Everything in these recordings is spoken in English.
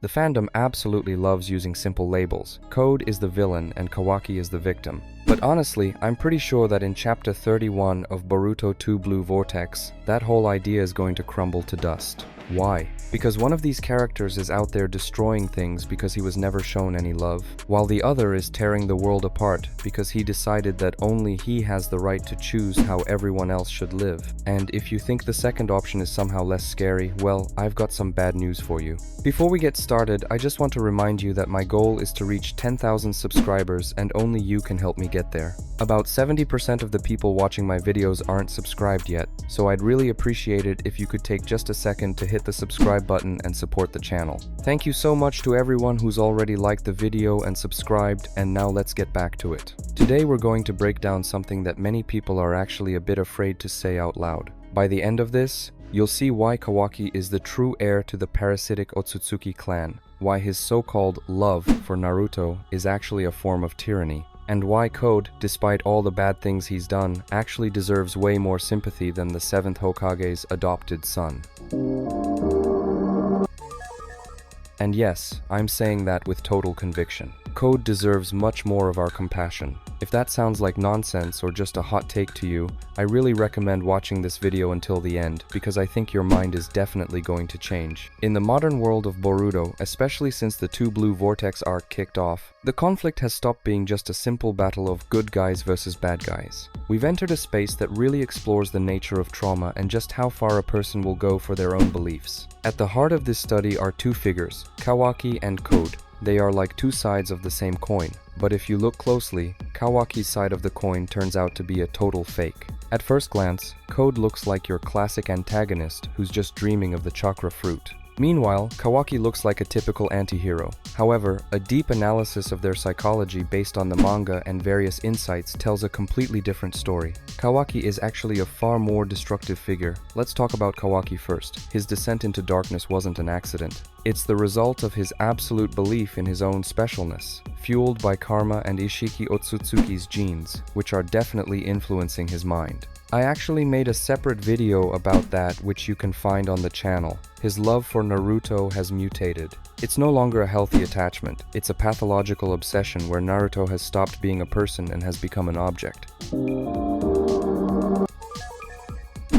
The fandom absolutely loves using simple labels. Code is the villain and Kawaki is the victim. But honestly, I'm pretty sure that in chapter 31 of Boruto Two Blue Vortex, that whole idea is going to crumble to dust. Why? Because one of these characters is out there destroying things because he was never shown any love, while the other is tearing the world apart because he decided that only he has the right to choose how everyone else should live. And if you think the second option is somehow less scary, well, I've got some bad news for you. Before we get started, I just want to remind you that my goal is to reach 10,000 subscribers and only you can help me get there. About 70% of the people watching my videos aren't subscribed yet, so I'd really appreciate it if you could take just a second to hit the subscribe button and support the channel. Thank you so much to everyone who's already liked the video and subscribed, and now let's get back to it. Today we're going to break down something that many people are actually a bit afraid to say out loud. By the end of this, you'll see why Kawaki is the true heir to the parasitic Otsutsuki clan, why his so-called love for Naruto is actually a form of tyranny, and why Code, despite all the bad things he's done, actually deserves way more sympathy than the 7th Hokage's adopted son. And yes, I'm saying that with total conviction. Code deserves much more of our compassion. If that sounds like nonsense or just a hot take to you, I really recommend watching this video until the end because I think your mind is definitely going to change. In the modern world of Boruto, especially since the Two Blue Vortex arc kicked off, the conflict has stopped being just a simple battle of good guys versus bad guys. We've entered a space that really explores the nature of trauma and just how far a person will go for their own beliefs. At the heart of this study are two figures, Kawaki and Code. They are like two sides of the same coin, but if you look closely, Kawaki's side of the coin turns out to be a total fake. At first glance, Code looks like your classic antagonist who's just dreaming of the chakra fruit. Meanwhile, Kawaki looks like a typical anti-hero. However, a deep analysis of their psychology based on the manga and various insights tells a completely different story. Kawaki is actually a far more destructive figure. Let's talk about Kawaki first. His descent into darkness wasn't an accident. It's the result of his absolute belief in his own specialness, fueled by karma and Ishiki Otsutsuki's genes, which are definitely influencing his mind. I actually made a separate video about that which you can find on the channel. His love for Naruto has mutated. It's no longer a healthy attachment, it's a pathological obsession where Naruto has stopped being a person and has become an object.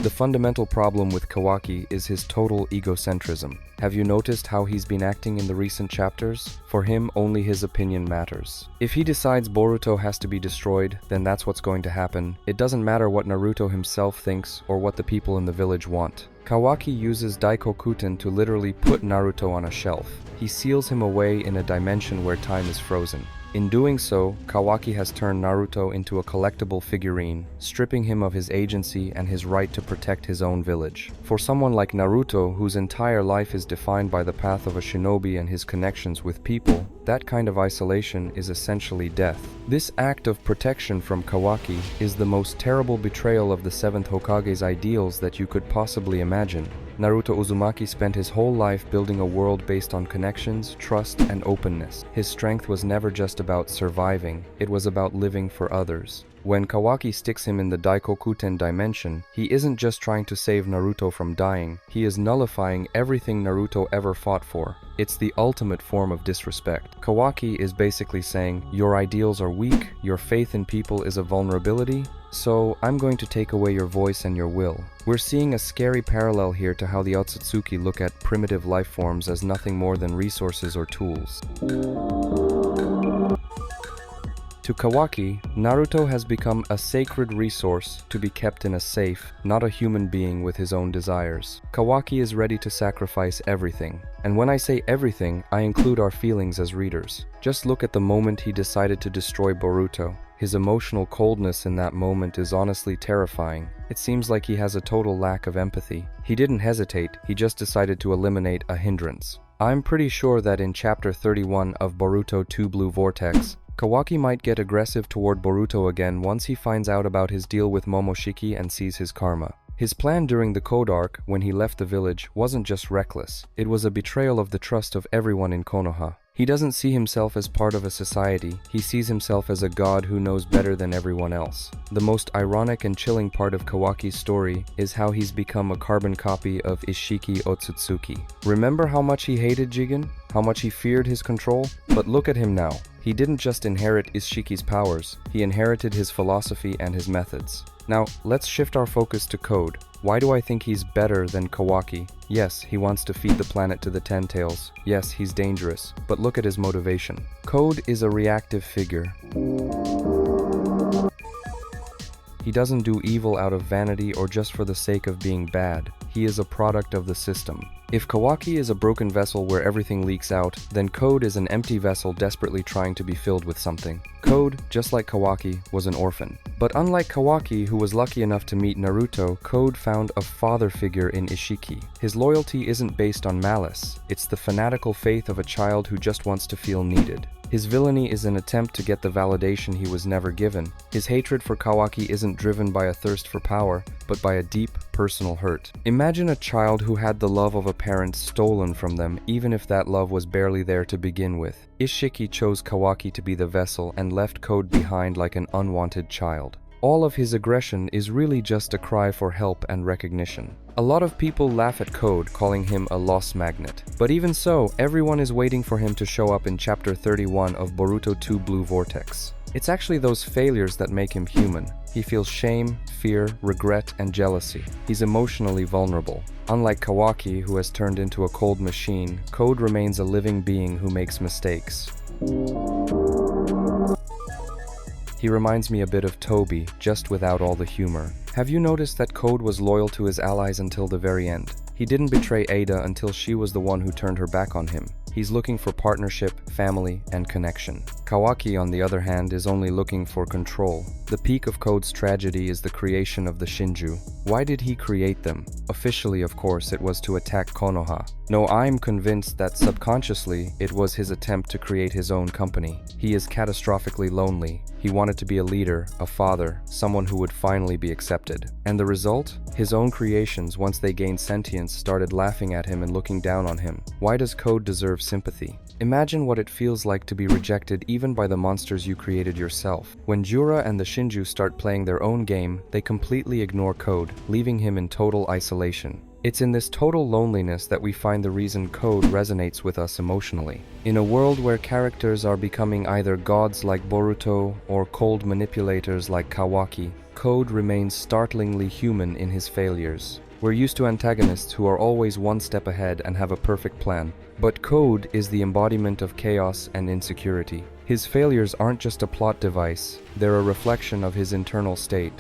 The fundamental problem with Kawaki is his total egocentrism. Have you noticed how he's been acting in the recent chapters? For him, only his opinion matters. If he decides Boruto has to be destroyed, then that's what's going to happen. It doesn't matter what Naruto himself thinks or what the people in the village want. Kawaki uses Daikokuten to literally put Naruto on a shelf. He seals him away in a dimension where time is frozen. In doing so, Kawaki has turned Naruto into a collectible figurine, stripping him of his agency and his right to protect his own village. For someone like Naruto, whose entire life is defined by the path of a shinobi and his connections with people, that kind of isolation is essentially death. This act of protection from Kawaki is the most terrible betrayal of the 7th Hokage's ideals that you could possibly imagine. Naruto Uzumaki spent his whole life building a world based on connections, trust, and openness. His strength was never just about surviving, it was about living for others. When Kawaki sticks him in the Daikokuten dimension, he isn't just trying to save Naruto from dying, he is nullifying everything Naruto ever fought for. It's the ultimate form of disrespect. Kawaki is basically saying, your ideals are weak, your faith in people is a vulnerability, so I'm going to take away your voice and your will. We're seeing a scary parallel here to how the Otsutsuki look at primitive life forms as nothing more than resources or tools. To Kawaki, Naruto has become a sacred resource to be kept in a safe, not a human being with his own desires. Kawaki is ready to sacrifice everything. And when I say everything, I include our feelings as readers. Just look at the moment he decided to destroy Boruto. His emotional coldness in that moment is honestly terrifying. It seems like he has a total lack of empathy. He didn't hesitate, he just decided to eliminate a hindrance. I'm pretty sure that in chapter 31 of Boruto Two Blue Vortex, Kawaki might get aggressive toward Boruto again once he finds out about his deal with Momoshiki and sees his karma. His plan during the Code arc, when he left the village, wasn't just reckless. It was a betrayal of the trust of everyone in Konoha. He doesn't see himself as part of a society, he sees himself as a god who knows better than everyone else. The most ironic and chilling part of Kawaki's story is how he's become a carbon copy of Ishiki Otsutsuki. Remember how much he hated Jigen? How much he feared his control? But look at him now. He didn't just inherit Ishiki's powers, he inherited his philosophy and his methods. Now, let's shift our focus to Code. Why do I think he's better than Kawaki? Yes, he wants to feed the planet to the Ten Tails. Yes, he's dangerous. But look at his motivation. Code is a reactive figure. He doesn't do evil out of vanity or just for the sake of being bad. He is a product of the system. If Kawaki is a broken vessel where everything leaks out, then Code is an empty vessel desperately trying to be filled with something. Code, just like Kawaki, was an orphan. But unlike Kawaki, who was lucky enough to meet Naruto, Code found a father figure in Ishiki. His loyalty isn't based on malice. It's the fanatical faith of a child who just wants to feel needed. His villainy is an attempt to get the validation he was never given. His hatred for Kawaki isn't driven by a thirst for power, but by a deep, personal hurt. Imagine a child who had the love of a parent stolen from them, even if that love was barely there to begin with. Ishiki chose Kawaki to be the vessel and left Code behind like an unwanted child. All of his aggression is really just a cry for help and recognition. A lot of people laugh at Code, calling him a loss magnet. But even so, everyone is waiting for him to show up in Chapter 31 of Boruto Two Blue Vortex. It's actually those failures that make him human. He feels shame, fear, regret, and jealousy. He's emotionally vulnerable. Unlike Kawaki, who has turned into a cold machine, Code remains a living being who makes mistakes. He reminds me a bit of Toby, just without all the humor. Have you noticed that Code was loyal to his allies until the very end? He didn't betray Ada until she was the one who turned her back on him. He's looking for partnership, family, and connection. Kawaki, on the other hand, is only looking for control. The peak of Code's tragedy is the creation of the Shinju. Why did he create them? Officially, of course, it was to attack Konoha. No, I'm convinced that subconsciously, it was his attempt to create his own company. He is catastrophically lonely. He wanted to be a leader, a father, someone who would finally be accepted. And the result? His own creations, once they gained sentience, started laughing at him and looking down on him. Why does Code deserve sympathy? Imagine what it feels like to be rejected even by the monsters you created yourself. When Jura and the Shinju start playing their own game, they completely ignore Code, leaving him in total isolation. It's in this total loneliness that we find the reason Code resonates with us emotionally. In a world where characters are becoming either gods like Boruto or cold manipulators like Kawaki, Code remains startlingly human in his failures. We're used to antagonists who are always one step ahead and have a perfect plan. But Code is the embodiment of chaos and insecurity. His failures aren't just a plot device, they're a reflection of his internal state.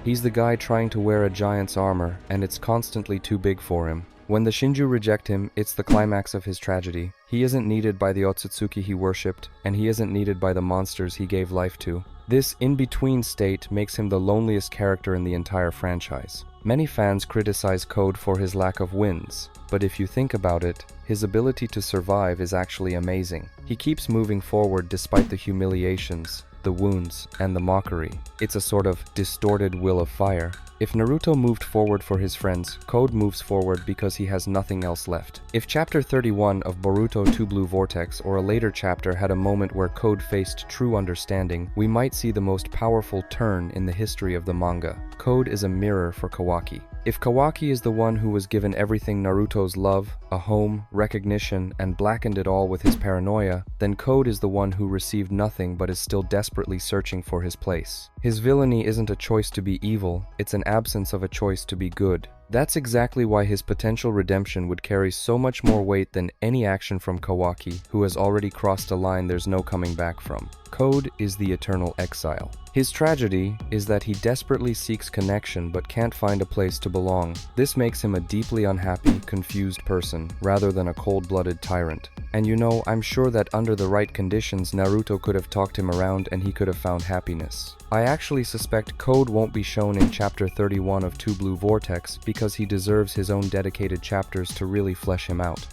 He's the guy trying to wear a giant's armor, and it's constantly too big for him. When the Shinju reject him, it's the climax of his tragedy. He isn't needed by the Otsutsuki he worshipped, and he isn't needed by the monsters he gave life to. This in-between state makes him the loneliest character in the entire franchise. Many fans criticize Code for his lack of wins, but if you think about it, his ability to survive is actually amazing. He keeps moving forward despite the humiliations, the wounds, and the mockery. It's a sort of distorted will of fire. If Naruto moved forward for his friends, Code moves forward because he has nothing else left. If Chapter 31 of Boruto Two Blue Vortex or a later chapter had a moment where Code faced true understanding, we might see the most powerful turn in the history of the manga. Code is a mirror for Kawaki. If Kawaki is the one who was given everything Naruto's love, a home, recognition, and blackened it all with his paranoia, then Code is the one who received nothing but is still desperately searching for his place. His villainy isn't a choice to be evil, it's an absence of a choice to be good. That's exactly why his potential redemption would carry so much more weight than any action from Kawaki, who has already crossed a line there's no coming back from. Code is the eternal exile. His tragedy is that he desperately seeks connection but can't find a place to belong. This makes him a deeply unhappy, confused person, rather than a cold-blooded tyrant. And you know, I'm sure that under the right conditions, Naruto could have talked him around and he could have found happiness. I actually suspect Code won't be shown in Chapter 31 of Two Blue Vortex because he deserves his own dedicated chapters to really flesh him out.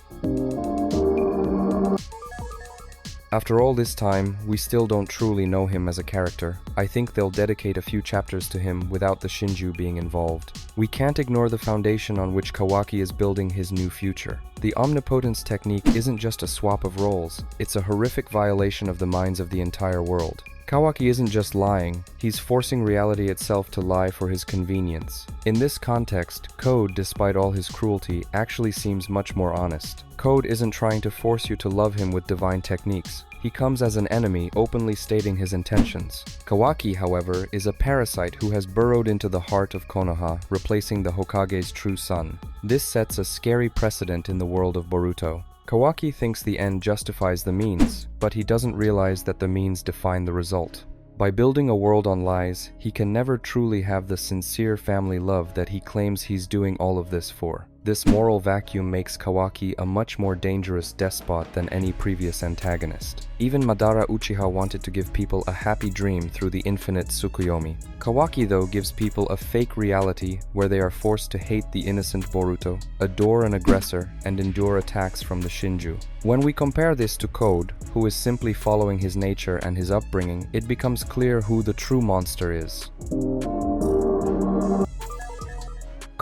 After all this time, we still don't truly know him as a character. I think they'll dedicate a few chapters to him without the Shinju being involved. We can't ignore the foundation on which Kawaki is building his new future. The omnipotence technique isn't just a swap of roles, it's a horrific violation of the minds of the entire world. Kawaki isn't just lying, he's forcing reality itself to lie for his convenience. In this context, Code, despite all his cruelty, actually seems much more honest. Code isn't trying to force you to love him with divine techniques. He comes as an enemy, openly stating his intentions. Kawaki, however, is a parasite who has burrowed into the heart of Konoha, replacing the Hokage's true son. This sets a scary precedent in the world of Boruto. Kawaki thinks the end justifies the means, but he doesn't realize that the means define the result. By building a world on lies, he can never truly have the sincere family love that he claims he's doing all of this for. This moral vacuum makes Kawaki a much more dangerous despot than any previous antagonist. Even Madara Uchiha wanted to give people a happy dream through the infinite Tsukuyomi. Kawaki, though, gives people a fake reality where they are forced to hate the innocent Boruto, adore an aggressor, and endure attacks from the Shinju. When we compare this to Code, who is simply following his nature and his upbringing, it becomes clear who the true monster is.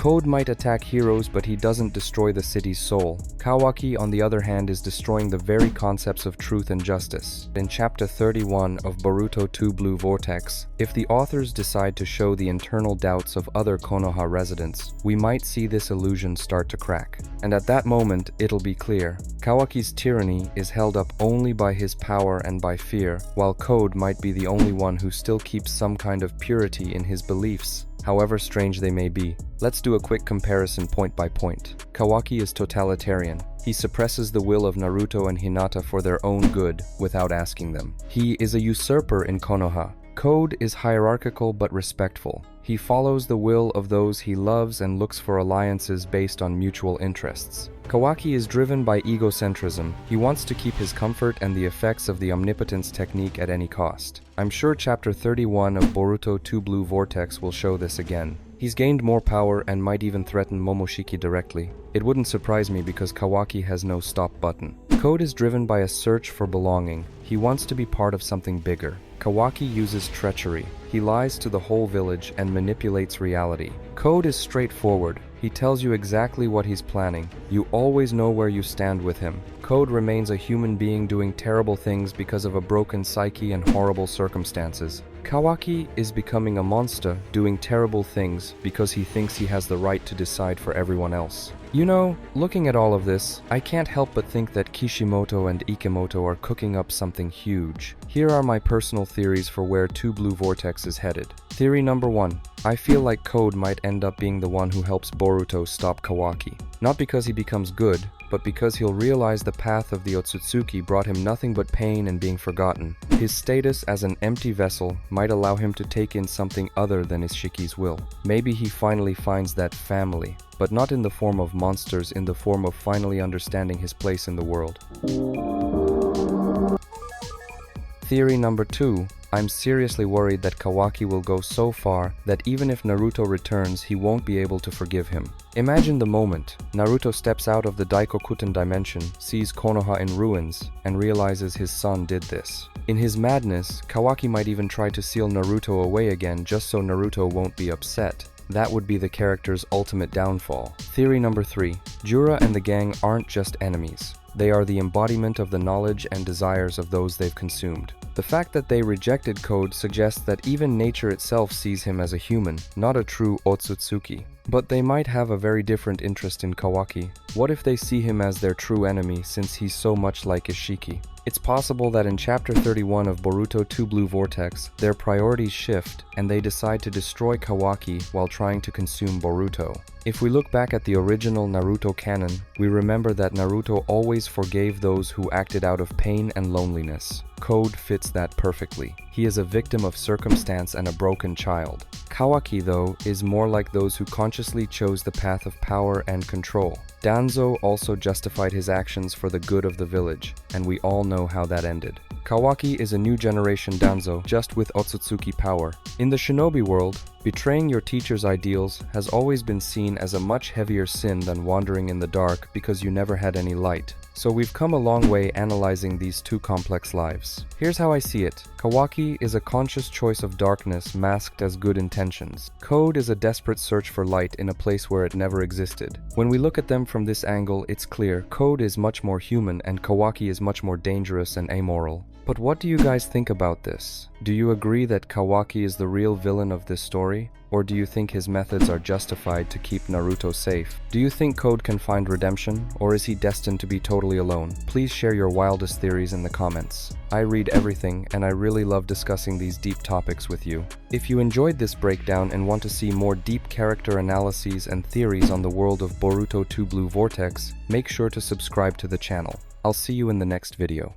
Code might attack heroes, but he doesn't destroy the city's soul. Kawaki, on the other hand, is destroying the very concepts of truth and justice. In Chapter 31 of Boruto Two Blue Vortex, if the authors decide to show the internal doubts of other Konoha residents, we might see this illusion start to crack. And at that moment, it'll be clear. Kawaki's tyranny is held up only by his power and by fear, while Code might be the only one who still keeps some kind of purity in his beliefs, however strange they may be. Let's do a quick comparison point by point. Kawaki is totalitarian. He suppresses the will of Naruto and Hinata for their own good without asking them. He is a usurper in Konoha. Code is hierarchical but respectful. He follows the will of those he loves and looks for alliances based on mutual interests. Kawaki is driven by egocentrism. He wants to keep his comfort and the effects of the omnipotence technique at any cost. I'm sure Chapter 31 of Boruto Two Blue Vortex will show this again. He's gained more power and might even threaten Momoshiki directly. It wouldn't surprise me because Kawaki has no stop button. Code is driven by a search for belonging. He wants to be part of something bigger. Kawaki uses treachery. He lies to the whole village and manipulates reality. Code is straightforward. He tells you exactly what he's planning. You always know where you stand with him. Code remains a human being doing terrible things because of a broken psyche and horrible circumstances. Kawaki is becoming a monster doing terrible things because he thinks he has the right to decide for everyone else. You know, looking at all of this, I can't help but think that Kishimoto and Ikemoto are cooking up something huge. Here are my personal theories for where Two Blue Vortex is headed. Theory number 1. I feel like Code might end up being the one who helps Boruto stop Kawaki. Not because he becomes good, but because he'll realize the path of the Otsutsuki brought him nothing but pain and being forgotten. His status as an empty vessel might allow him to take in something other than Ishiki's will. Maybe he finally finds that family, but not in the form of monsters, in the form of finally understanding his place in the world. Theory number 2. I'm seriously worried that Kawaki will go so far that even if Naruto returns, he won't be able to forgive him. Imagine the moment. Naruto steps out of the Daikokuten dimension, sees Konoha in ruins, and realizes his son did this. In his madness, Kawaki might even try to seal Naruto away again just so Naruto won't be upset. That would be the character's ultimate downfall. Theory number 3. Jura and the gang aren't just enemies. They are the embodiment of the knowledge and desires of those they've consumed. The fact that they rejected Code suggests that even nature itself sees him as a human, not a true Otsutsuki. But they might have a very different interest in Kawaki. What if they see him as their true enemy since he's so much like Ishiki? It's possible that in Chapter 31 of Boruto Two Blue Vortex, their priorities shift and they decide to destroy Kawaki while trying to consume Boruto. If we look back at the original Naruto canon, we remember that Naruto always forgave those who acted out of pain and loneliness. Code fits that perfectly. He is a victim of circumstance and a broken child. Kawaki, though, is more like those who consciously chose the path of power and control. Danzo also justified his actions for the good of the village, and we all know how that ended. Kawaki is a new generation Danzo, just with Otsutsuki power. In the shinobi world, Betraying your teacher's ideals has always been seen as a much heavier sin than wandering in the dark because you never had any light. So we've come a long way analyzing these two complex lives. Here's how I see it. Kawaki is a conscious choice of darkness masked as good intentions. Code is a desperate search for light in a place where it never existed. When we look at them from this angle, it's clear Code is much more human and Kawaki is much more dangerous and amoral. But what do you guys think about this? Do you agree that Kawaki is the real villain of this story? Or do you think his methods are justified to keep Naruto safe? Do you think Code can find redemption, or is he destined to be totally alone? Please share your wildest theories in the comments. I read everything, and I really love discussing these deep topics with you. If you enjoyed this breakdown and want to see more deep character analyses and theories on the world of Boruto Two Blue Vortex, make sure to subscribe to the channel. I'll see you in the next video.